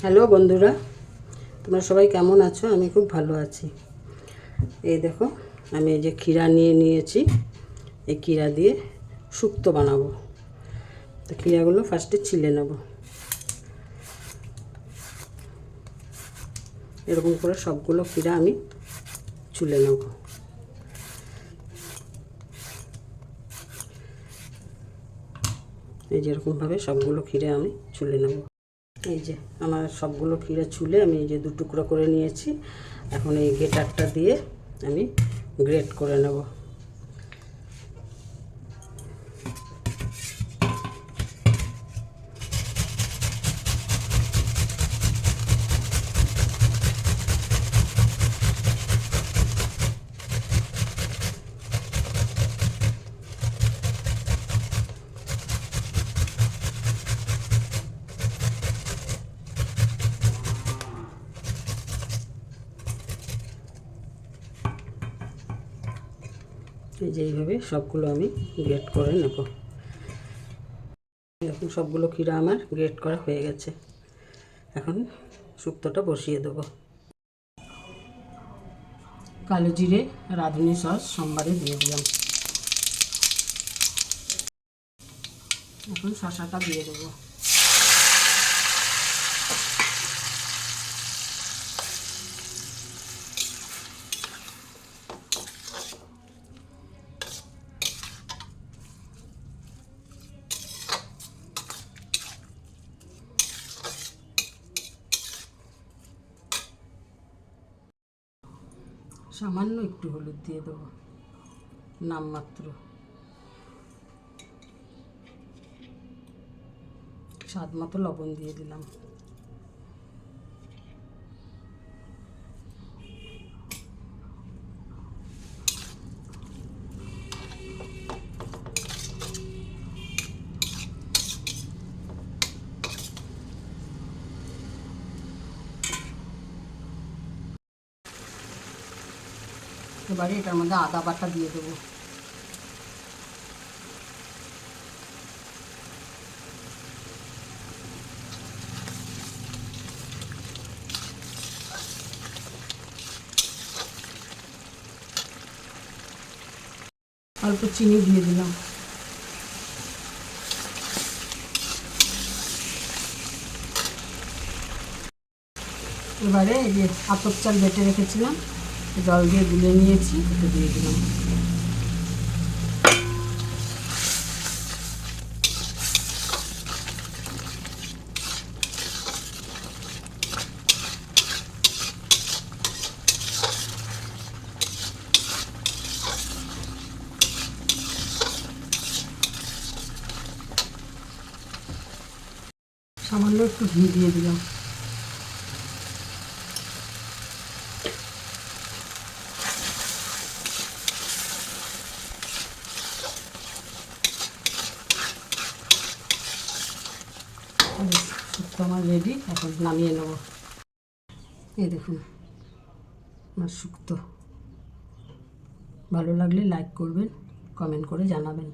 Hello বন্ধুরা, তোমরা সবাই কেমন আছো? আমি খুব ভালো আছি। এই দেখো, আমি এই যে ক্ষীরা নিয়েছি। এই ক্ষীরা দিয়ে শুক্তো বানাবো। তো ক্ষীরাগুলো ফার্স্টে ছিলে নেব। এরকম করে সবগুলো ক্ষীরা আমি ছুলে নেব। এই যে এরকমভাবে সবগুলো ক্ষীরা আমি ছুলে নেব। এই যে আমার সবগুলো ক্ষীরা ছুলে আমি এই যে দু টুকরো করে নিয়েছি। এখন এই গ্রেটারটা দিয়ে আমি গ্রেট করে নেব। এই যে এইভাবে সবগুলো আমি গ্রেট করে নেব। এখন সবগুলো ক্ষীরা আমার গ্রেট করা হয়ে গেছে। এখন শুক্তোটা বসিয়ে দেবো। কালো জিরে রাঁধুনি সস সোমবারে দিয়ে দিলাম। এখন শসাটা দিয়ে দেবো। সামান্য একটু হলুদ দিয়ে দেবো, নামমাত্র। স্বাদ মতো লবণ দিয়ে দিলাম। এবারে এটার মধ্যে আদা বাটা দিয়ে দেবো। অল্প চিনি দিয়ে দিলাম। এবারে এই যে আতপ চাল বেটে রেখেছিলাম, জল দিয়ে গুলে নিয়েছি, এটা দিয়ে দিলাম। সামান্য একটু ঘি দিয়ে দিলাম। শুক্তো আমার রেডি, এখন নামিয়ে নেব। এই দেখুন আমার শুক্তো। ভালো লাগলে লাইক করবেন, কমেন্ট করে জানাবেন।